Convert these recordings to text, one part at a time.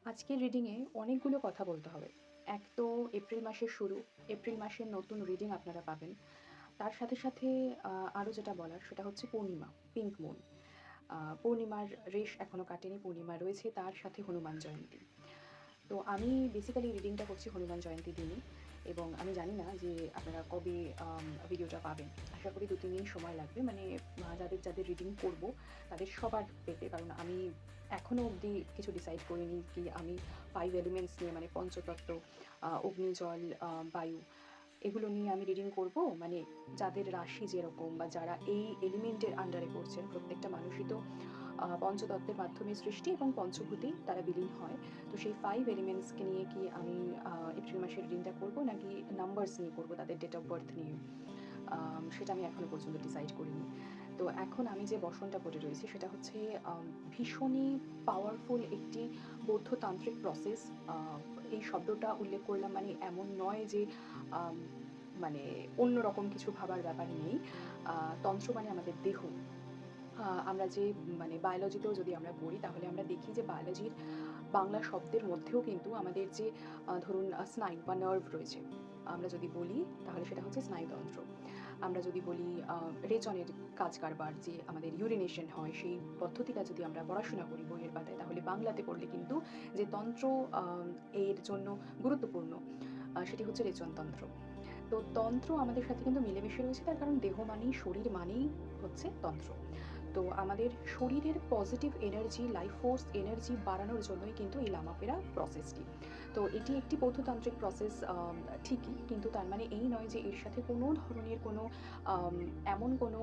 আজকের রিডিংয়ে অনেকগুলো কথা বলতে হবে। এক তো এপ্রিল মাসের শুরু, এপ্রিল মাসের নতুন রিডিং আপনারা পাবেন। তার সাথে, সাথে আরও যেটা বলার সেটা হচ্ছে পূর্ণিমা, পিঙ্ক মুন। পূর্ণিমার রেশ এখনো কাটেনি, পূর্ণিমা রয়েছে, তার সাথে হনুমান জয়ন্তী। তো আমি বেসিক্যালি রিডিংটা করছি হনুমান জয়ন্তীর দিনই এবং আমি জানি না যে আপনারা কবে ভিডিওটা পাবেন। আশা করি ২-৩ দিন সময় লাগবে। মানে যাদের রিডিং করব তাদের সবার পেতে। কারণ আমি এখনও অবধি কিছু ডিসাইড করিনি কি আমি 5 এলিমেন্টস নিয়ে মানে পঞ্চতত্ত্ব, অগ্নি, জল, বায়ু এগুলো নিয়ে আমি রিডিং করব। মানে যাদের রাশি যেরকম বা যারা এই এলিমেন্টের আন্ডারে পড়ছেন, প্রত্যেকটা মানুষই তো পঞ্চতত্ত্বের মাধ্যমে সৃষ্টি এবং পঞ্চভূতেই তারা বিলীন হয়। তো সেই 5 এলিমেন্টসকে নিয়ে কি আমি এপ্রিল মাসের রিডিংটা করব নাকি নাম্বারস নিয়ে করব, তাদের ডেট অফ বার্থ নিয়ে? সেটা আমি এখনো পর্যন্ত ডিসাইড করিনি। তো এখন আমি যে বসনটা পড়ে রয়েছি সেটা হচ্ছে ভীষণই পাওয়ারফুল একটি বৌদ্ধতান্ত্রিক প্রসেস। এই শব্দটা উল্লেখ করলাম মানে এমন নয় যে আম মানে অন্যরকম কিছু ভাবার ব্যাপার নেই। তন্ত্র মানে আমাদের দেহ। আমরা যে মানে বায়োলজিতেও যদি আমরা পড়ি তাহলে আমরা দেখি যে বায়োলজির বাংলা শব্দের মধ্যেও কিন্তু আমাদের যে ধরুন স্নায়ু বা নার্ভ রয়েছে। আমরা যদি বলি তাহলে সেটা হচ্ছে স্নায়ুতন্ত্র। আমরা যদি বলি রেচনের কাজ কারবার, যে আমাদের ইউরিনেশন হয় সেই পদ্ধতিটা যদি আমরা পড়াশোনা করি বইয়ের পাতায়, তাহলে বাংলাতে পড়লে কিন্তু যে তন্ত্র এর জন্য গুরুত্বপূর্ণ সেটি হচ্ছে রেচনতন্ত্র। তো তন্ত্র আমাদের সাথে কিন্তু মিলেমিশে রয়েছে, তার কারণ দেহ মানেই, শরীর মানেই হচ্ছে তন্ত্র। তো আমাদের শরীরের positive energy, life force energy বাড়ানোর জন্যই কিন্তু এই লামাফেরা প্রসেসটি। তো এটি একটি বৌদ্ধতান্ত্রিক প্রসেস ঠিকই, কিন্তু তার মানে এই নয় যে এর সাথে কোনো ধরনের কোনো আম এমন কোনো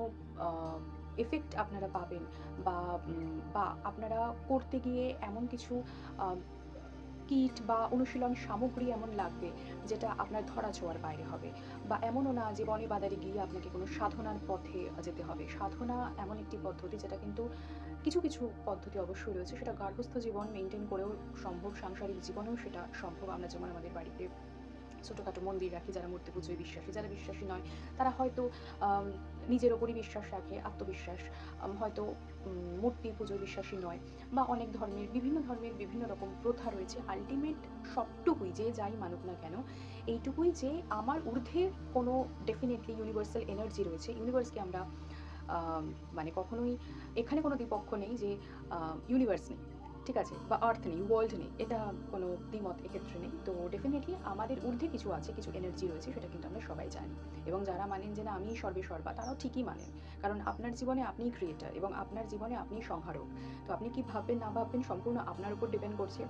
আ এফেক্ট আপনারা পাবেন বা বা আপনারা করতে গিয়ে এমন কিছু আ কিট বা অনুশীলন সামগ্রী এমন লাগবে যেটা আপনার ধরা-ছোঁয়ার বাইরে হবে। বা এমনও না যে বনে বাদারে গিয়ে আপনাকে কোনো সাধনার পথে যেতে হবে। সাধনা এমন একটি পদ্ধতি যেটা কিন্তু কিছু, কিছু পদ্ধতি অবশ্যই রয়েছে। সেটা গার্হস্থ্য জীবন মেইনটেইন করেও সম্ভব, সাংসারিক জীবনেও সেটা সম্ভব। আমরা যেমন আমাদের বাড়িতে ছোটখাটো মন্দির রাখি, যারা মূর্তি পুজোয় বিশ্বাসী। যারা বিশ্বাসী নয় তারা হয়তো আম নিজের ওপরই বিশ্বাস রাখে, আত্মবিশ্বাস। হয়তো মূর্তি পুজোয় বিশ্বাসী নয় বা অনেক ধর্মের, বিভিন্ন ধর্মের বিভিন্ন রকম প্রথা রয়েছে। আল্টিমেট সবটুকুই যে যাই মানুক না কেন, এইটুকুই যে আমার ঊর্ধ্বে কোনো ডেফিনিটলি ইউনিভার্সাল এনার্জি রয়েছে। ইউনিভার্সকে আমরা আম মানে কখনোই এখানে কোনো দ্বিপক্ষ নেই যে আ ইউনিভার্স নেই। ঠিক আছে? বা আর্থ নেই, ওয়ার্ল্ড নেই। এটা কোনো দ্বিমত এক্ষেত্রে নেই। তো ডেফিনিটলি আমাদের ঊর্ধ্বে কিছু আছে, কিছু এনার্জি রয়েছে, সেটা কিন্তু আমরা সবাই জানি। এবং যারা মানেন যে না আমিই সর্বে সর্বা, তারাও ঠিকই মানেন। কারণ আপনার জীবনে আপনিই ক্রিয়েটর এবং আপনার জীবনে আপনিই সংহারক। তো আপনি কি ভাববেন না ভাববেন সম্পূর্ণ আপনার উপর ডিপেন্ড করছে।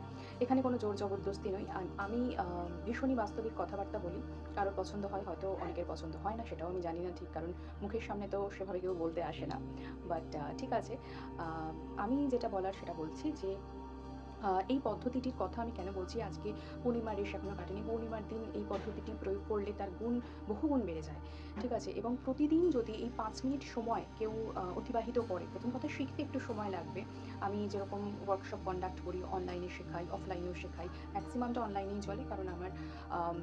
এখানে কোনো জোর জবরদস্তি নই। আমি ভীষণই বাস্তবিক কথাবার্তা বলি। কারোর পছন্দ হয়, হয়তো অনেকের পছন্দ হয় না, সেটাও আমি জানি না ঠিক। কারণ মুখের সামনে তো সেভাবে কেউ বলতে আসে না। বাট ঠিক আছে। আ আমি যেটা বলার সেটা বলছি যে এই পদ্ধতিটির কথা আমি কেন বলছি, আজকে পূর্ণিমার রেশ এখনো কাটেনি। পূর্ণিমার দিন এই পদ্ধতিটি প্রয়োগ করলে তার গুণ বহুগুণ বেড়ে যায়। ঠিক আছে? এবং প্রতিদিন যদি এই ৫ মিনিট সময় কেউ অতিবাহিত করে, প্রথম কথা শিখতে একটু সময় লাগবে। আমি যেরকম ওয়ার্কশপ কন্ডাক্ট করি, অনলাইনে শেখাই, অফলাইনেও শেখাই। মেক্সিমামটা অনলাইনেই চলে। কারণ আমার আম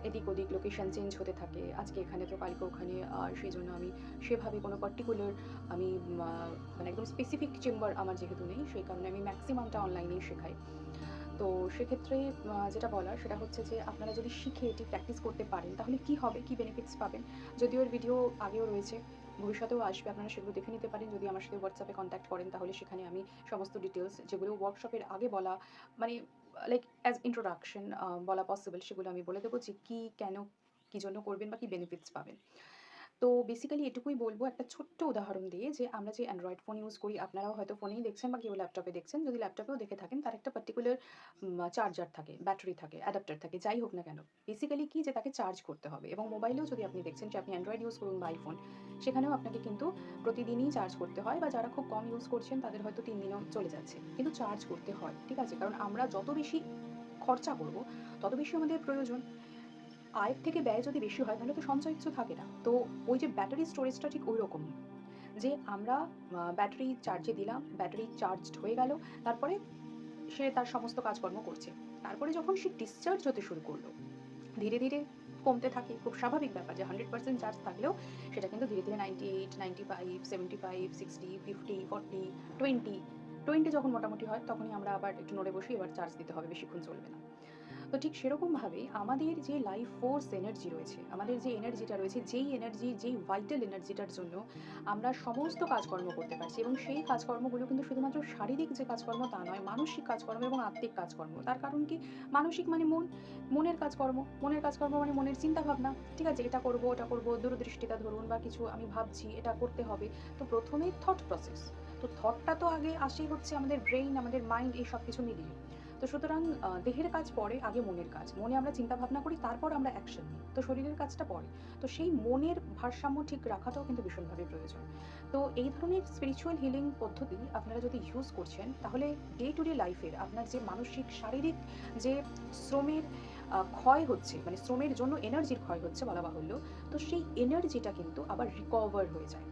এদিক ওদিক লোকেশন চেঞ্জ হতে থাকে। আজকে এখানে তো কালকে ওখানে। সেজন্য আমি সেভাবে কোনো পার্টিকুলার আমি মা মানে একদম স্পেসিফিক চেম্বার আমার যেহেতু নেই, সেই কারণে আমি মেক্সিমামটা অনলাইনেই শেখাই। তো সেক্ষেত্রে যেটা বলার সেটা হচ্ছে যে আপনারা যদি শিখে এটি প্র্যাকটিস করতে পারেন তাহলে কি হবে, কি বেনিফিটস পাবেন? যদিও এর ভিডিও আগেও রয়েছে, ভবিষ্যতেও আসবে। আপনারা সেগুলো দেখে নিতে পারেন। যদি আমার সাথে WhatsApp এ কনট্যাক্ট করেন তাহলে সেখানে আমি সমস্ত ডিটেইলস যেগুলো ওয়ার্কশপের আগে বলা, মানে লাইক অ্যাজ ইন্ট্রোডাকশন বলা পসিবল, সেগুলো আমি বলে দেব যে কি, কেন, কি জন্য করবেন বা কি বেনিফিটস পাবেন। তো বেসিক্যালি এটুকুই বলব একটা ছোট্ট উদাহরণ দিয়ে, যে আমরা যে অ্যান্ড্রয়েড ফোন ইউজ করি, আপনারাও হয়তো ফোনেই দেখছেন বা কেউ ল্যাপটপে দেখছেন। যদি ল্যাপটপেও দেখে থাকেন, তার একটা পার্টিকুলার চার্জার থাকে, ব্যাটারি থাকে, অ্যাডাপ্টার থাকে, যাই হোক না কেন। বেসিক্যালি কি, যে তাকে চার্জ করতে হবে। এবং মোবাইলেও যদি আপনি দেখছেন যে আপনি অ্যান্ড্রয়েড ইউজ করুন বা আইফোন, সেখানেও আপনাকে কিন্তু প্রতিদিনই চার্জ করতে হয়, বা যারা খুব কম ইউজ করছেন তাদের হয়তো ৩ দিনেও চলে যাচ্ছে। কিন্তু চার্জ করতে হয়। ঠিক আছে? কারণ আমরা যত বেশি খরচা করব, তত বেশি আমাদের প্রয়োজন। আয়ের থেকে ব্যয় যদি বেশি হয় তাহলে তো সঞ্চয় কিছু থাকে না। তো ওই যে ব্যাটারি স্টোরেজটা ঠিক ঐরকমই। যে আমরা ব্যাটারি চার্জে দিলাম, ব্যাটারি চার্জড হয়ে গেল। তারপরে সে তার সমস্ত কাজকর্ম করছে। তারপরে যখন সে ডিসচার্জ হতে শুরু করল, ধীরে, ধীরে কমতে থাকে। খুব স্বাভাবিক ব্যাপার যে 100% চার্জ থাকলেও সেটা কিন্তু ধীরে, ধীরে 98, 95, 75, 60, 50, 40, 20 20 যখন মোটামুটি হয় তখনই আমরা আবার একটু নড়ে বসি, এবার চার্জ দিতে হবে, বেশিক্ষণ চলবে না। তো ঠিক সেরকমভাবেই আমাদের যে লাইফ ফোর্স এনার্জি রয়েছে, আমাদের যে এনার্জিটা রয়েছে, যেই এনার্জি, যেই ভাইটাল এনার্জিটার জন্য আমরা সমস্ত কাজকর্ম করতে পারছি, এবং সেই কাজকর্মগুলো কিন্তু শুধুমাত্র শারীরিক যে কাজকর্ম তা নয়, মানসিক কাজকর্ম এবং আত্মিক কাজকর্ম। তার কারণ কি? মানসিক মানে মন, মনের কাজকর্ম, মনের কাজকর্ম মানে মনের চিন্তাভাবনা। ঠিক আছে? এটা করব, ওটা করব, দূরদৃষ্টিতা ধরুন বা কিছু আমি ভাবছি এটা করতে হবে। তো প্রথমেই থট প্রসেস। তো থটটা তো আগে আসেই হচ্ছে আমাদের ব্রেইন, আমাদের মাইন্ড, এই সব কিছু মিলিয়ে। তো সুতরাং দেহের কাজ পরে, আগে মনের কাজ। মনে আমরা চিন্তা ভাবনা করি, তারপর আমরা অ্যাকশন নিই। তো শরীরের কাজটা পরে। তো সেই মনের ভারসাম্য ঠিক রাখাটাও কিন্তু ভীষণভাবে প্রয়োজন। তো এই ধরনের স্পিরিচুয়াল হিলিং পদ্ধতি আপনারা যদি ইউজ করছেন, তাহলে ডে টু ডে লাইফের আপনার যে মানসিক, শারীরিক যে শ্রমের ক্ষয় হচ্ছে, মানে শ্রমের জন্য এনার্জির ক্ষয় হচ্ছে বলা বাহুল্য, তো সেই এনার্জিটা কিন্তু আবার রিকভার হয়ে যায়।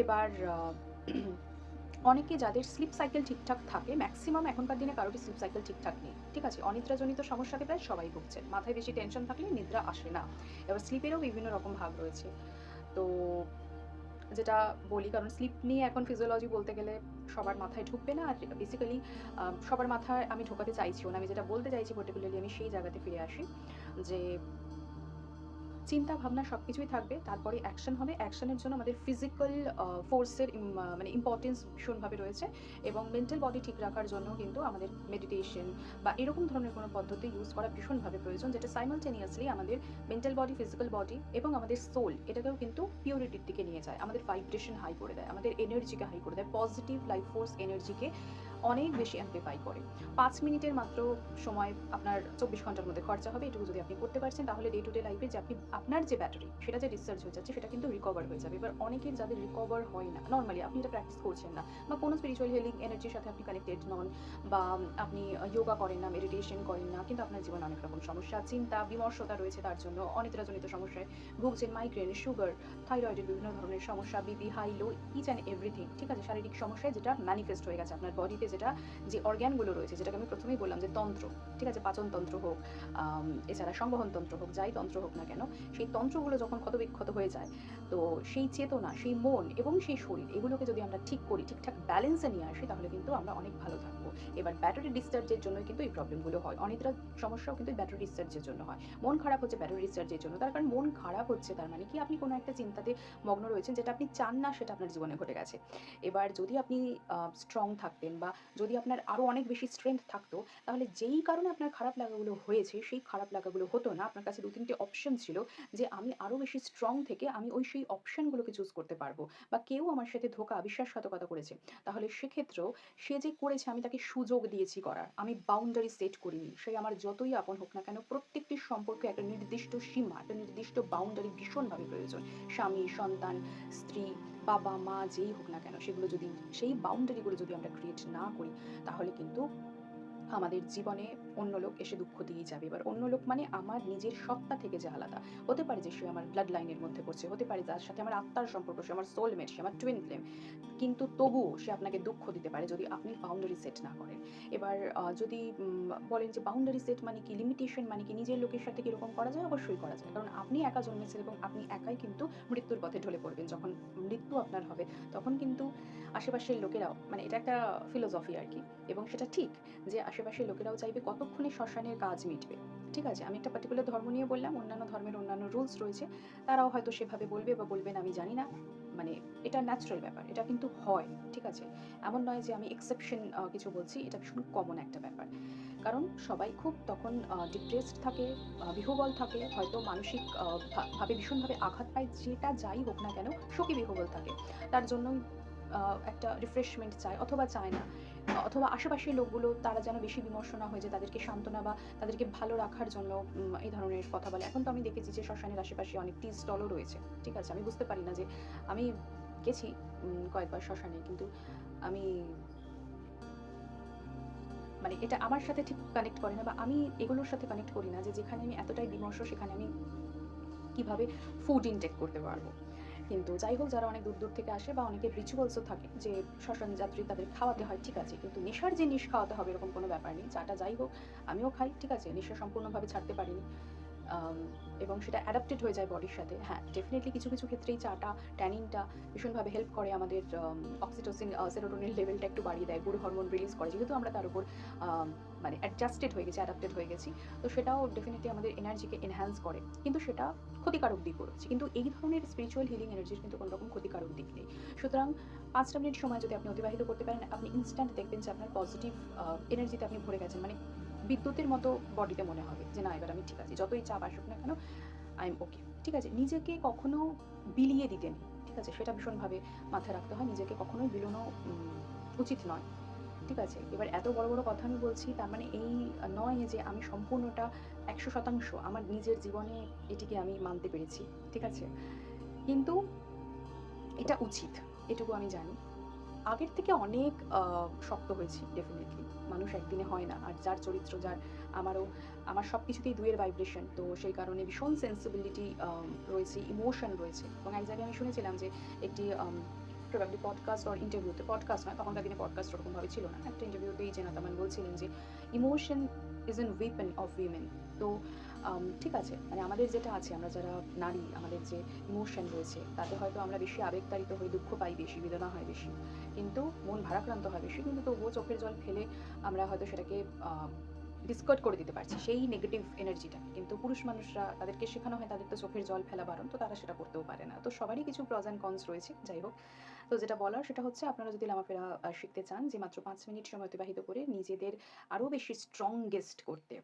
এবার অনেকে যাদের স্লিপ সাইকেল ঠিকঠাক থাকে, ম্যাক্সিমাম এখনকার দিনে কারোরই স্লিপ সাইকেল ঠিকঠাক নেই। ঠিক আছে? অনিদ্রাজনিত সমস্যাতে প্রায় সবাই ভুগছেন। মাথায় বেশি টেনশন থাকলে নিদ্রা আসে না। এবার স্লিপেরও বিভিন্ন রকম ভাগ রয়েছে। তো যেটা বলি, কারণ স্লিপ নিয়ে এখন ফিজিওলজি বলতে গেলে সবার মাথায় ঢুকবে না। আর বেসিক্যালি সবার মাথায় আমি ঢোকাতে চাইছিও না। আমি যেটা বলতে চাইছি পার্টিকুলারলি, আমি সেই জায়গাতে ফিরে আসি যে চিন্তা ভাবনা সবকিছুই থাকবে। তারপরে অ্যাকশন হবে। অ্যাকশনের জন্য আমাদের ফিজিক্যাল ফোর্সের মানে ইম্পর্টেন্স ভীষণভাবে রয়েছে, এবং মেন্টাল বডি ঠিক রাখার জন্য কিন্তু আমাদের মেডিটেশন বা এরকম ধরনের কোনো পদ্ধতি ইউজ করা ভীষণভাবে প্রয়োজন, যেটা সাইমালটেনিয়াসলি আমাদের মেন্টাল বডি, ফিজিক্যাল বডি এবং আমাদের সোল, এটাকেও কিন্তু পিউরিটির দিকে নিয়ে যায়। আমাদের ভাইব্রেশন হাই করে দেয়, আমাদের এনার্জিকে হাই করে দেয়, পজিটিভ লাইফ ফোর্স এনার্জিকে অনেক বেশি অ্যাম্প্লিফাই করে। 5 মিনিটের মাত্র সময় আপনার 24 ঘন্টার মধ্যে খরচা হবে। এটুকু যদি আপনি করতে পারছেন, তাহলে ডে টু ডে লাইফে যে আপনার যে ব্যাটারি, সেটা যে ডিসচার্জ হয়ে যাচ্ছে, সেটা কিন্তু রিকভার হয়ে যাবে। এবার অনেকের যাদের রিকভার হয় না, নরমালি আপনি এটা প্র্যাকটিস করছেন না, বা কোনো স্পিরিচুয়াল হিলিং এনার্জির সাথে আপনি কানেক্টেড নন, বা আপনি যোগা করেন না, মেডিটেশন করেন না, কিন্তু আপনার জীবনে অনেক রকম সমস্যা, চিন্তা, বিমর্ষতা রয়েছে, তার জন্য অনিদ্রাজনিত সমস্যায় ভুগছেন, মাইগ্রেন, সুগার, থাইরয়েডের বিভিন্ন ধরনের সমস্যা, BP, high low, each and everything. ঠিক আছে? শারীরিক সমস্যায় যেটা ম্যানিফেস্ট হয়ে গেছে আপনার বডিতে, যেটা যে অর্গ্যানগুলো রয়েছে, যেটাকে আমি প্রথমেই বললাম যে তন্ত্র, ঠিক আছে? পাচন তন্ত্র হোক, এছাড়া সংবহন তন্ত্র হোক, যাই তন্ত্র হোক না কেন, সেই তন্ত্রগুলো যখন ক্ষতবিক্ষত হয়ে যায়, তো সেই চেতনা, সেই মন এবং সেই শরীর, এগুলোকে যদি আমরা ঠিক করি, ঠিকঠাক ব্যালেন্সে নিয়ে আসি, তাহলে কিন্তু আমরা অনেক ভালো থাকবো। এবার ব্যাটারি ডিসচার্জের জন্যই কিন্তু এই প্রবলেমগুলো হয়। অনিদ্রার সমস্যাও কিন্তু ব্যাটারি ডিসচার্জের জন্য হয়। মন খারাপ হচ্ছে ব্যাটারি ডিসচার্জের জন্য। তার কারণ মন খারাপ হচ্ছে, তার মানে কি? আপনি কোনো একটা চিন্তাতে মগ্ন রয়েছেন, যেটা আপনি চান না, সেটা আপনার জীবনে ঘটে গেছে। এবার যদি আপনি স্ট্রং থাকতেন, বা যদি আপনার আরও অনেক বেশি স্ট্রেংথ থাকতো, তাহলে যেই কারণে আপনার খারাপ লাগাগুলো হয়েছে, সেই খারাপ লাগাগুলো হতো না। আপনার কাছে 2-3টে অপশন ছিল, যে আমি আরও বেশি স্ট্রং থেকে আমি সেই অপশনগুলোকে চুজ করতে পারবো। বা কেউ আমার সাথে ধোঁকা, বিশ্বাসঘাতকতা করেছে, তাহলে সেক্ষেত্রেও সে যে করেছে, আমি তাকে সুযোগ দিয়েছি করার। আমি বাউন্ডারি সেট করিনি। সে আমার যতই আপন হোক না কেন, প্রত্যেকটি সম্পর্কে একটা নির্দিষ্ট সীমা, একটা নির্দিষ্ট বাউন্ডারি ভীষণভাবে প্রয়োজন। স্বামী, সন্তান, স্ত্রী, বাবা, মা, যেই হোক না কেন, সেগুলো যদি, সেই বাউন্ডারিগুলো যদি আমরা ক্রিয়েট না করি, তাহলে কিন্তু আমাদের জীবনে অন্য লোক এসে দুঃখ দিয়েই যাবে। এবার অন্য লোক মানে আমার নিজের সত্তা থেকে যে আলাদা। হতে পারে যে সে আমার ব্লাড লাইনের মধ্যে পড়ছে, হতে পারে যার সাথে আমার আত্মার সম্পর্ক, সে আমার সোলমেট, সে আমার টুইন ফ্লেম। কিন্তু তবুও সে আপনাকে দুঃখ দিতে পারে যদি আপনি বাউন্ডারি সেট না করেন। এবার যদি বলেন যে বাউন্ডারি সেট মানে কি, লিমিটেশন মানে কি, নিজের লোকের সাথে কি এরকম করা যায়? অবশ্যই করা যায়। কারণ আপনি একা জন্মেছেন এবং আপনি একাই কিন্তু মৃত্যুর পথে ঢলে পড়বেন। যখন মৃত্যু আপনার হবে, তখন কিন্তু আশেপাশের লোকেরাও, মানে এটা একটা ফিলোসফি আরকি, এবং সেটা ঠিক, যে আশেপাশের লোকেরাও চাইবে কতক্ষণে শ্মশানের কাজ মিটবে। ঠিক আছে? আমি একটা পার্টিকুলার ধর্ম নিয়ে বললাম, অন্যান্য ধর্মের অন্যান্য রুলস রয়েছে। তারাও হয়তো সেভাবে বলবে বা বলবে না, আমি জানি না। মানে এটা ন্যাচারাল ব্যাপার। এটা কিন্তু হয়। ঠিক আছে? এমন নয় যে আমি এক্সেপশন কিছু বলছি। এটা ভীষণ কমন একটা ব্যাপার। কারণ সবাই খুব তখন ডিপ্রেসড থাকে, বিহ্বল থাকে, হয়তো মানসিক ভাবে ভীষণভাবে আঘাত পায়, যেটা যাই হোক না কেন, শোকে বিহ্বল থাকে। তার জন্যই একটা রিফ্রেশমেন্ট চায়, অথবা চায় না। অথবা আশেপাশের লোকগুলো, তারা যেন বেশি বিমর্ষ না হয়ে যায়, তাদেরকে সান্ত্বনা বা তাদেরকে ভালো রাখার জন্য এই ধরনের কথা বলে। এখন তো আমি দেখেছি যে শ্মশানের আশেপাশে অনেক টি স্টলও রয়েছে। ঠিক আছে? আমি বুঝতে পারি না যে, আমি গেছি কয়েকবার শ্মশানে, কিন্তু আমি, মানে এটা আমার সাথে ঠিক কানেক্ট করে না, বা আমি এগুলোর সাথে কানেক্ট করি না, যে যেখানে আমি এতটাই বিমর্ষ, সেখানে আমি কিভাবে ফুড ইনটেক করতে পারবো। কিন্তু যাই হোক, যারা অনেক দূর দূর থেকে আসে, বা অনেকের রিচুয়ালসও থাকে যে শ্মশান যাত্রী, তাদের খাওয়াতে হয়, ঠিক আছে, কিন্তু নেশার জিনিস খাওয়াতে হবে এরকম কোনো ব্যাপার নেই। চাটা যাই হোক, আমিও খাই, ঠিক আছে, নেশা সম্পূর্ণভাবে ছাড়তে পারিনি। আম এবং সেটা অ্যাডাপ্টেড হয়ে যায় বডির সাথে। হ্যাঁ, ডেফিনিটলি কিছু, কিছু ক্ষেত্রে এই চাটা, ট্যানিনটা ভীষণভাবে হেল্প করে আমাদের অক্সিটোসিন, সেরোটোনিন লেভেলটা একটু বাড়িয়ে দেয়। গুড হরমোন রিলিজ করে। যেহেতু আমরা তার উপর আম মানে অ্যাডজাস্টেড হয়ে গেছি, অ্যাডাপ্টেড হয়ে গেছি। তো সেটাও ডেফিনিটলি আমাদের এনার্জিকে এনহ্যান্স করে। কিন্তু সেটা ক্ষতিকারক দিকও রয়েছে। কিন্তু এই ধরনের স্পিরিচুয়াল হিলিং এনার্জির কিন্তু কোনো রকম ক্ষতিকারক দিক নেই। সুতরাং ৫ টা মিনিট সময় যদি আপনি অতিবাহিত করতে পারেন, আপনি ইনস্ট্যান্ট দেখবেন যে আপনার পজিটিভ এনার্জিতে আপনি ভরে গেছেন। মানে বিদ্যুতের মতো বডিতে মনে হবে যে, "না, এবার আমি ঠিক আছি। যতই চাপ আসুক না কেন, আই এম ওকে।" ঠিক আছে? নিজেকে কখনো বিলিয়ে দিতে নেই। ঠিক আছে? সেটা ভীষণভাবে মাথায় রাখতে হয়। নিজেকে কখনোই বিলোনো উচিত নয়। ঠিক আছে? এবার এত বড়, বড় কথা আমি বলছি, তার মানে এই নয় যে আমি সম্পূর্ণটা ১০০% আমার নিজের জীবনে এটিকে আমি মানতে পেরেছি। ঠিক আছে? কিন্তু এটা উচিত। এটুকু আমি জানি। আগের থেকে অনেক শক্ত হয়েছি ডেফিনিটলি। মানুষ একদিনে হয় না। আর যার চরিত্র, আমারও আমার সবকিছুতেই ২ এর ভাইব্রেশন। তো সেই কারণে ভীষণ সেনসিবিলিটি রয়েছে, ইমোশন রয়েছে। এবং এক জায়গায় আমি শুনেছিলাম যে একটি প্রবাবলি পডকাস্ট অর ইন্টারভিউতে, পডকাস্ট নয়, তখনকার দিনে পডকাস্ট ওরকমভাবে ছিল না। একটা ইন্টারভিউতেই জেনাত আমান বলছিলেন যে, "emotion is an weapon of women." তো ঠিক আছে। মানে আমাদের যেটা আছে, আমরা যারা নারী, আমাদের যে ইমোশন রয়েছে, তাতে হয়তো আমরা বেশি আবেগতাড়িত হই, দুঃখ পাই বেশি, বেদনা হয় বেশি। কিন্তু মন ভারাক্রান্ত হয় বেশি। কিন্তু তবুও চোখের জল ফেলে আমরা হয়তো সেটাকে আ ডিসকার্ড করে দিতে পারছি সেই নেগেটিভ এনার্জিটাকে। কিন্তু পুরুষ মানুষরা, তাদেরকে শেখানো হয়, তাদের তো চোখের জল ফেলা বারণ। তো তারা সেটা করতেও পারে না। তো সবারই কিছু প্রস অ্যান্ড কনস রয়েছে। যাই হোক। তো যেটা বলার সেটা হচ্ছে, আপনারা যদি লামাফেরা শিখতে চান, যে মাত্র ৫ মিনিট সময় অতিবাহিত করে নিজেদের আরো বেশি স্ট্রংগেস্ট করতে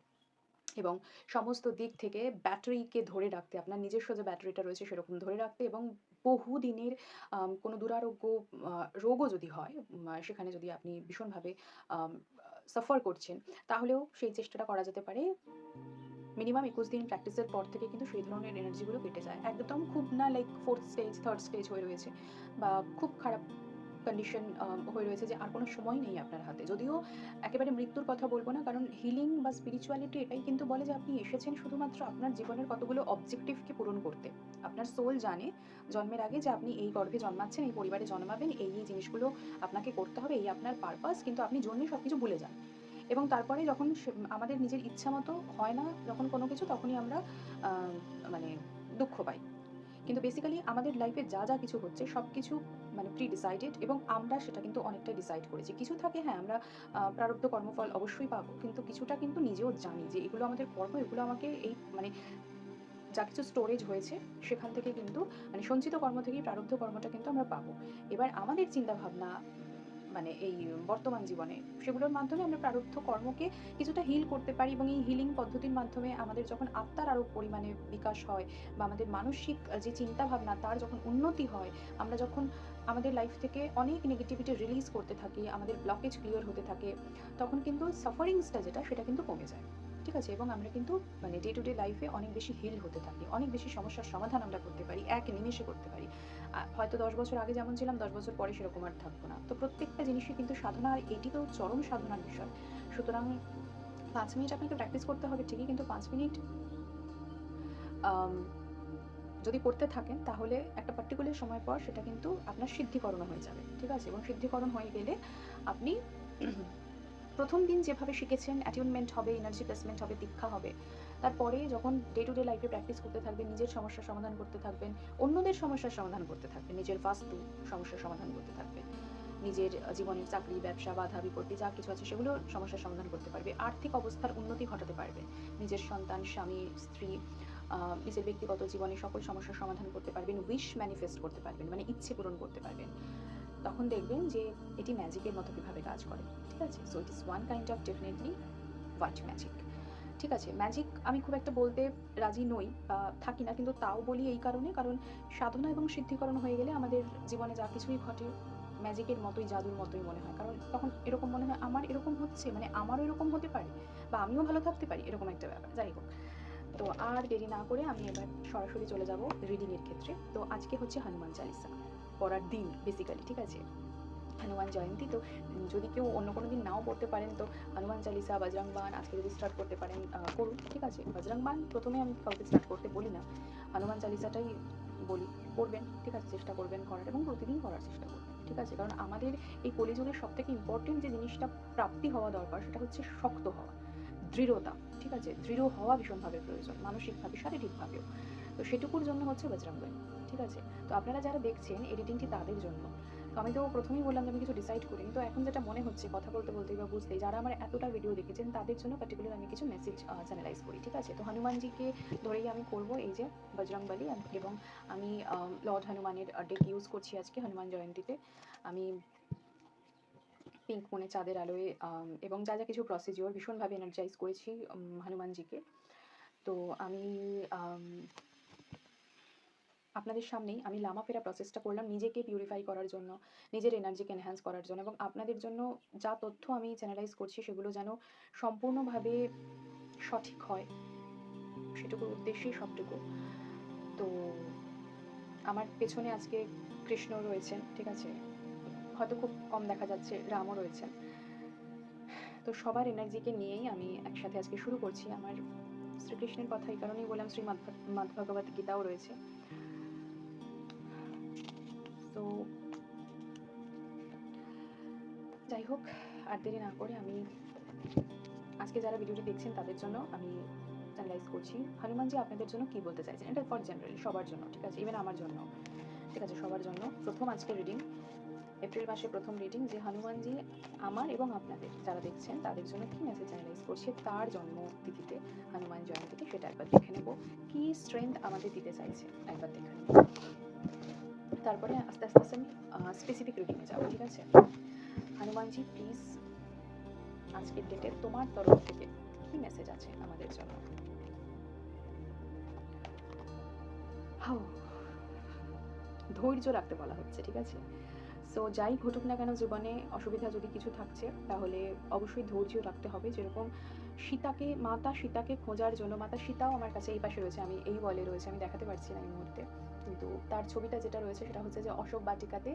এবং সমস্ত দিক থেকে ব্যাটারিকে ধরে রাখতে, আপনার নিজস্ব যে ব্যাটারিটা রয়েছে সেরকম ধরে রাখতে, এবং বহুদিনের কোনো দুরারোগ্য আ রোগও যদি হয়, সেখানে যদি আপনি ভীষণভাবে আম সাফার করছেন, তাহলেও সেই চেষ্টাটা করা যেতে পারে। মিনিমাম ২১ দিন প্র্যাকটিসের পর থেকে কিন্তু সেই ধরনের এনার্জি গুলো কেটে যায়। একদম খুব না, like 4th stage, 3rd stage হয়ে রয়েছে, বা খুব খারাপ কন্ডিশন হয়ে রয়েছে যে আর কোনো সময় নেই আপনার হাতে। যদিও একেবারে মৃত্যুর কথা বলব না, কারণ হিলিং বা স্পিরিচুয়ালিটি এটাই কিন্তু বলে যে আপনি এসেছেন শুধুমাত্র আপনার জীবনের কতগুলো অবজেক্টিভকে পূরণ করতে। আপনার সোল জানে জন্মের আগে যে আপনি এই গর্ভে জন্মাচ্ছেন, এই পরিবারে জন্মাবেন, এই জিনিসগুলো আপনাকে করতে হবে, এই আপনার পারপাস। কিন্তু আপনি জন্মে সবকিছু ভুলে যান। এবং তারপরে যখন আমাদের নিজের ইচ্ছামতো হয় না যখন কোনো কিছু, তখনই আমরা আ মানে দুঃখ পাই। কিন্তু বেসিক্যালি আমাদের লাইফে যা কিছু হচ্ছে সবকিছু মানে প্রি-ডিসাইডেড, এবং আমরা সেটা কিন্তু অনেকটাই ডিসাইড করেছি। কিছু থাকে, হ্যাঁ, আমরা প্রারব্ধ কর্মফল অবশ্যই পাবো। কিন্তু কিছুটা কিন্তু নিজেও জানি যে এগুলো আমাদের কর্ম, এগুলো আমাকে এই মানে যা কিছু স্টোরেজ হয়েছে সেখান থেকে কিন্তু, মানে সঞ্চিত কর্ম থেকেই প্রারব্ধ কর্মটা কিন্তু আমরা পাবো। এবার আমাদের চিন্তাভাবনা মানে এই বর্তমান জীবনে সেগুলোর মাধ্যমে আমরা প্রারব্ধ কর্মকে কিছুটা হিল করতে পারি, এবং এই হিলিং পদ্ধতির মাধ্যমে আমাদের যখন আত্মার আরো পরিমাণে বিকাশ হয়, বা আমাদের মানসিক যে চিন্তাভাবনা তার যখন উন্নতি হয়, আমরা যখন আমাদের লাইফ থেকে অনেক নেগেটিভিটি রিলিজ করতে থাকি, আমাদের ব্লকেজ ক্লিয়ার হতে থাকে, তখন কিন্তু সাফারিংসটা যেটা সেটা কিন্তু কমে যায়। ঠিক আছে? এবং আমরা কিন্তু মানে ডে টু ডে লাইফে অনেক বেশি হিল হতে থাকি। অনেক বেশি সমস্যার সমাধান আমরা করতে পারি। এক নিমেষে করতে পারি। হয়তো ১০ বছর আগে যেমন ছিলাম, ১০ বছর পরে সেরকম আর থাকবো না। তো প্রত্যেকটা জিনিসই কিন্তু সাধনা, আর এটি তো চরম সাধনার বিষয়। সুতরাং ৫ মিনিট আপনাকে প্র্যাকটিস করতে হবে ঠিকই, কিন্তু ৫ মিনিট আম যদি করতে থাকেন, তাহলে একটা পার্টিকুলার সময় পর সেটা কিন্তু আপনার সিদ্ধিকরণও হয়ে যাবে। ঠিক আছে? এবং সিদ্ধিকরণ হয়ে গেলে আপনি ১ম দিন যেভাবে শিখেছেন, অ্যাটিউনমেন্ট হবে, এনার্জি প্লেসমেন্ট হবে, দীক্ষা হবে। তারপরে যখন ডে টু ডে লাইফে প্র্যাকটিস করতে থাকবেন, নিজের সমস্যার সমাধান করতে থাকবেন, অন্যদের সমস্যার সমাধান করতে থাকবেন, নিজের বাস্তু সমস্যার সমাধান করতে থাকবেন। নিজের জীবনের চাকরি, ব্যবসা, বাধা বিপত্তি যা কিছু আছে সেগুলোর সমস্যার সমাধান করতে পারবে। আর্থিক অবস্থার উন্নতি ঘটাতে পারবে। নিজের সন্তান, স্বামী, স্ত্রী, আ নিজের ব্যক্তিগত জীবনে সকল সমস্যার সমাধান করতে পারবেন। উইশ ম্যানিফেস্ট করতে পারবেন। মানে ইচ্ছে পূরণ করতে পারবেন। তখন দেখবেন যে এটি ম্যাজিকের মতো কিভাবে কাজ করে। ঠিক আছে? So it is one kind of definitely white magic. ঠিক আছে? ম্যাজিক আমি খুব একটা বলতে রাজি নই বা থাকি না। কিন্তু তাও বলি এই কারণে, কারণ সাধনা এবং সিদ্ধিকরণ হয়ে গেলে আমাদের জীবনে যা কিছুই ঘটে ম্যাজিকের মতোই, জাদুর মতোই মনে হয়। কারণ তখন এরকম মনে হয় আমার এরকম হচ্ছে, মানে আমারও এরকম হতে পারে, বা আমিও ভালো থাকতে পারি, এরকম একটা ব্যাপার। যাই হোক। তো আর দেরি না করে আমি এবার সরাসরি চলে যাব রিডিং এর ক্ষেত্রে। তো আজকে হচ্ছে হনুমান চালিসা পড়ার দিন বেসিক্যালি। ঠিক আছে? হনুমান জয়ন্তী। তো যদি কেউ অন্য কোনো দিন নাও পড়তে পারেন, তো হনুমান চালিসা, বজরং বান আজকে যদি স্টার্ট করতে পারেন করুন। ঠিক আছে? বজরং বান ১ম এ আমি কাউকে স্টার্ট করতে বলি না। হনুমান চালিসাটাই বলি। পড়বেন। ঠিক আছে? চেষ্টা করবেন করার, এবং প্রতিদিন করার চেষ্টা করবেন। ঠিক আছে? কারণ আমাদের এই কলিযুগের সবথেকে ইম্পোর্টেন্ট যে জিনিসটা প্রাপ্তি হওয়া দরকার সেটা হচ্ছে শক্ত হওয়া। দৃঢ়তা, ঠিক আছে? দৃঢ় হওয়া ভীষণভাবে প্রয়োজন, মানসিকভাবে, শারীরিকভাবেও। তো সেটুকুর জন্য হচ্ছে বজরংবলী, ঠিক আছে? তো আপনারা যারা দেখছেন এডিটিংটি তাদের জন্য। তো আমি তো প্রথমেই বললাম যে আমি কিছু ডিসাইড করিনি। তো এখন যেটা মনে হচ্ছে কথা বলতে বলতেই বা বুঝতেই, যারা আমার এতটা ভিডিও দেখেছেন তাদের জন্য পার্টিকুলার আমি কিছু মেসেজ চ্যানেলাইজ করি, ঠিক আছে? তো হনুমানজিকে ধরেই আমি করব এই যে বজরংবলী, এবং আমি লর্ড হনুমানের ডেক ইউজ করছি আজকে হনুমান জয়ন্তীতে। আমি পিঙ্ক মুনে চাঁদের আলোয় এবং যা যা কিছু প্রসিডিওর ভীষণভাবে এনার্জাইজ করেছি হনুমানজিকে। তো আমি আপনাদের সামনেই আমি লামা ফেরা প্রসেসটা করলাম নিজেকে পিউরিফাই করার জন্য, নিজের এনার্জিকে এনহ্যান্স করার জন্য, এবং আপনাদের জন্য যা তথ্য আমি চ্যানেলাইজ করছি সেগুলো যেন সম্পূর্ণভাবে সঠিক হয়, সেটুকুর উদ্দেশ্যেই সবটুকু। তো আমার পেছনে আজকে কৃষ্ণ রয়েছেন, ঠিক আছে? হয়তো খুব কম দেখা যাচ্ছে, রামও রয়েছেন। তো সবার এনার্জিকে নিয়েই আমি একসাথে আজকে শুরু করছি। আমার শ্রীকৃষ্ণের কথা এই কারণেই বললাম, শ্রীমদ্ভগবত গীতাও রয়েছে। তো যাই হোক, আর দেরি না করে আমি আজকে যারা ভিডিওটি দেখছেন তাদের জন্য আমি চ্যানেলাইজ করছি হনুমানজি আপনাদের জন্য কি বলতে চাইছেন। এটা ফর জেনারেলি সবার জন্য, ঠিক আছে? ইভেন আমার জন্য, ঠিক আছে? সবার জন্য প্রথম আজকে রিডিং, এপ্রিল মাসের প্রথম রিডিং, যে হনুমানজি আমার এবং আপনাদের যারা দেখছেন তাদের জন্য কি মেসেজ চ্যানেলাইজ করছে তার জন্মতিথিতে, হনুমান জয়ন্তীতে, সেটা একবার দেখে নেব। কি স্ট্রেংথ আমাদের দিতে চাইছে একবার দেখে নেব, তারপরে আস্তে আস্তে আস্তে আমি স্পেসিফিক রিডিংয়ে যাবো, ঠিক আছে? হনুমানজি প্লিজ আজকের ডেটে তোমার তরফ থেকে কি মেসেজ আছে আমাদের জন্য। ধৈর্য রাখতে বলা হচ্ছে, ঠিক আছে? সো যাই ঘটুক না কেন জীবনে, অসুবিধা যদি কিছু থাকছে তাহলে অবশ্যই ধৈর্য রাখতে হবে। যেরকম মাতা সীতাকে খোঁজার জন্য, মাতা সীতাও আমার কাছে এই পাশে রয়েছে, আমি এই ওয়ালে রয়েছে, আমি দেখাতে পারছি না এই মুহূর্তে, কিন্তু তার ছবিটা যেটা রয়েছে সেটা হচ্ছে যে অশোক বাটিকাতে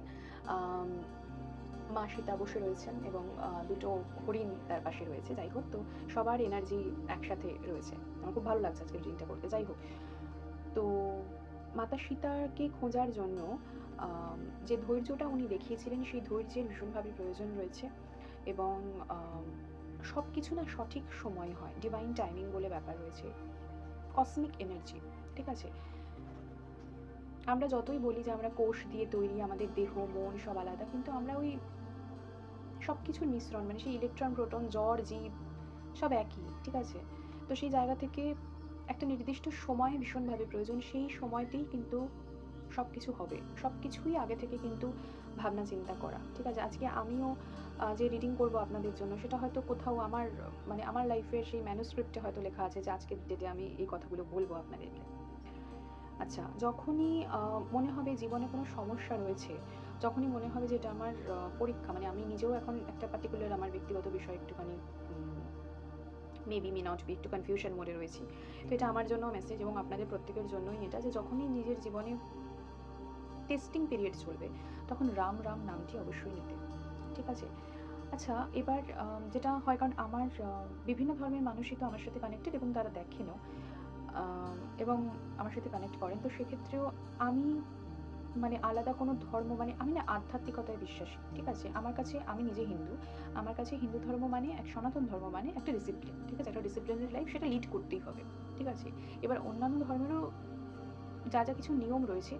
মা সীতা বসে রয়েছেন এবং দুটো হরিণ তার পাশে রয়েছে। যাই হোক, তো সবার এনার্জি একসাথে রয়েছে। আমার খুব ভালো লাগছে আজকে রিডিংটা করতে। যাই হোক, তো মাতা সীতাকে খোঁজার জন্য যে ধৈর্যটা উনি দেখিয়েছিলেন সেই ধৈর্যের ভীষণভাবে প্রয়োজন রয়েছে, এবং সব কিছু না সঠিক সময় হয়, ডিভাইন টাইমিং বলে ব্যাপার রয়েছে, কসমিক এনার্জি, ঠিক আছে? আমরা যতই বলি যে আমরা কোষ দিয়ে তৈরি, আমাদের দেহ মন সব আলাদা, কিন্তু আমরা ওই সব কিছুর মিশ্রণ, মানে সেই ইলেকট্রন প্রোটন জ্বর জীব সব একই, ঠিক আছে? তো সেই জায়গা থেকে একটা নির্দিষ্ট সময় ভীষণভাবে প্রয়োজন, সেই সময়তেই কিন্তু সব কিছু হবে, সব কিছুই আগে থেকে কিন্তু ভাবনা চিন্তা করা, ঠিক আছে? আজকে আমিও যে রিডিং করব আপনাদের জন্য সেটা হয়তো কোথাও আমার মানে আমার লাইফের সেই ম্যানুস্ক্রিপ্টে হয়তো লেখা আছে যে আজকের ডেটে আমি এই কথাগুলো বলবো আপনাদেরকে। আচ্ছা, যখনই মনে হবে জীবনে কোনো সমস্যা রয়েছে, যখনই মনে হবে যে এটা আমার পরীক্ষা, মানে আমি নিজেও এখন একটা পার্টিকুলার আমার ব্যক্তিগত বিষয় একটুখানি মেবি মে নট বি একটু কনফিউশন মোডে রয়েছি, তো এটা আমার জন্য মেসেজ এবং আপনাদের প্রত্যেকের জন্যই এটা, যে যখনই নিজের জীবনে টেস্টিং পিরিয়ড চলবে তখন রাম রাম নামটি অবশ্যই নিতে, ঠিক আছে? আচ্ছা, এবার যেটা হয়, কারণ আমার বিভিন্ন ধর্মের মানুষই তো আমার সাথে কানেক্টেড এবং তারা দেখেনও এবং আমার সাথে কানেক্ট করেন, তো সেক্ষেত্রেও আমি মানে আলাদা কোনো ধর্ম, মানে আমি না আধ্যাত্মিকতায় বিশ্বাসী, ঠিক আছে? আমার কাছে, আমি নিজে হিন্দু, আমার কাছে হিন্দু ধর্ম মানে এক সনাতন ধর্ম মানে একটা ডিসিপ্লিন, ঠিক আছে? একটা ডিসিপ্লিনের লাইফ, সেটা লিড করতেই হবে, ঠিক আছে? এবার অন্যান্য ধর্মেরও যা যা কিছু নিয়ম রয়েছে,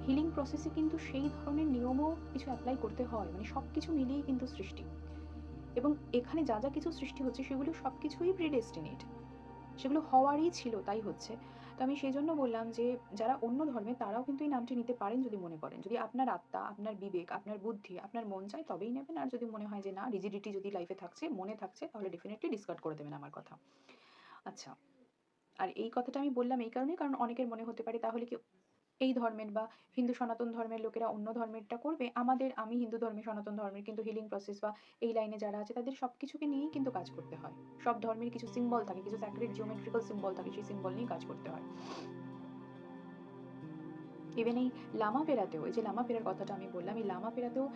হিলিং প্রসেসে কিন্তু সেই ধরনের নিয়মও কিছু অ্যাপ্লাই করতে হয়, মানে সব কিছু মিলিয়েই কিন্তু সৃষ্টি, এবং এখানে যা যা কিছু সৃষ্টি হচ্ছে সেগুলো সব কিছুই প্রিডেস্টিনেট, সেগুলো হওয়ারই ছিল, তাই হচ্ছে। তো আমি সেই জন্য বললাম যে যারা অন্য ধর্মে তারাও কিন্তু এই নামটি নিতে পারেন যদি মনে করেন, যদি আপনার আত্মা, আপনার বিবেক, আপনার বুদ্ধি, আপনার মন চায় তবেই নেবেন, আর যদি মনে হয় যে না, রিজিডিটি যদি লাইফে থাকছে, মনে থাকছে, তাহলে ডেফিনেটলি ডিসকার্ড করে দেবেন আমার কথা। আচ্ছা, আর এই কথাটা আমি বললাম এই কারণে, কারণ অনেকের মনে হতে পারে তাহলে কি এই ধর্মের বা হিন্দু সনাতন ধর্মের লোকেরা অন্য ধর্মেরটা করবে, আমি হিন্দু ধর্মের সনাতন ধর্মের, কিন্তু হিলিং প্রসেস বা এই লাইনে যারা আছে তাদের সব কিছুকে নিয়েই কিন্তু কাজ করতে হয়, সব ধর্মের কিছু সিম্বল থাকে, কিছু স্যাক্রেড জিওমেট্রিক্যাল সিম্বল থাকে, সেই সিম্বল নিয়ে কাজ করতে হয়। ইভেন এই লামা পেরাতেও, এই যে লামা পেরার কথাটা আমি বললাম, এই লামা পেরাতেও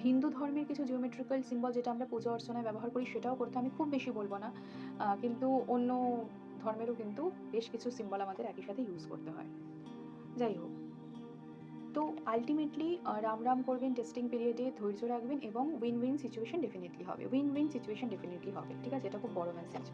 হিন্দু ধর্মের কিছু জিওমেট্রিক্যাল সিম্বল যেটা আমরা পূজা অর্চনায় ব্যবহার করি সেটাও করতে, আমি খুব বেশি বলবো না, কিন্তু অন্য ধর্মেরও কিন্তু বেশ কিছু সিম্বল আমাদের একই সাথে ইউজ করতে হয়। যাই হোক, তো আল্টিমেটলি রাম, রাম করবেন টেস্টিং পিরিয়ডে, ধৈর্য রাখবেন এবং উইন, উইন সিচুয়েশন ডেফিনিটলি হবে। উইন, উইন সিচুয়েশন ডেফিনিটলি হবে। ঠিক আছে? এটা খুব বড় মেসেজ।